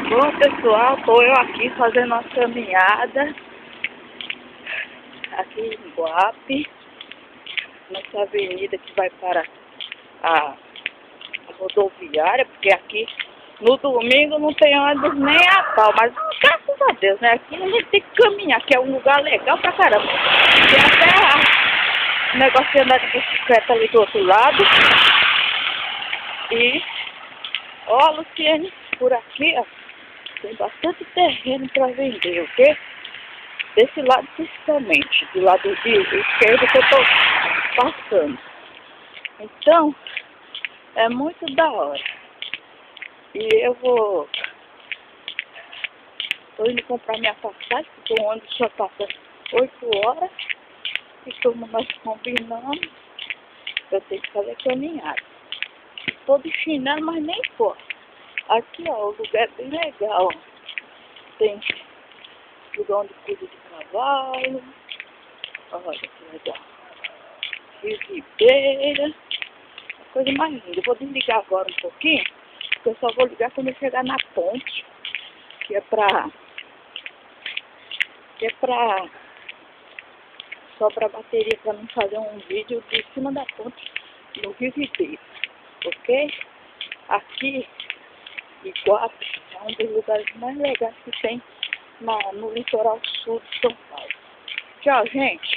Bom, pessoal, tô eu aqui fazendo uma caminhada aqui em Guape, nessa avenida que vai para a rodoviária, porque aqui no domingo não tem ônibus nem a pau, mas graças a Deus, né? Aqui a gente tem que caminhar, que é um lugar legal pra caramba. E até o negócio de andar de bicicleta ali do outro lado. E, ó, Luciene, por aqui, ó, tem bastante terreno para vender, ok? Desse lado principalmente, do lado esquerdo que eu tô passando. Então, é muito da hora. E eu tô indo comprar minha passagem, porque o ônibus só passa 8 horas. E como nós combinamos, eu tenho que fazer caminhada. Tô de chinelo, mas nem posso. Aqui, ó, o lugar é bem legal. Tem lugar onde cuida de cavalo. Olha que legal. Rio Ribeira. Coisa mais linda. Eu vou desligar agora um pouquinho, porque eu só vou ligar quando eu chegar na ponte, que é pra só pra bateria, pra não fazer um vídeo de cima da ponte no Rio Ribeira, ok? Aqui, Iguape, é um dos lugares mais legais que tem no litoral sul de São Paulo. Tchau, gente!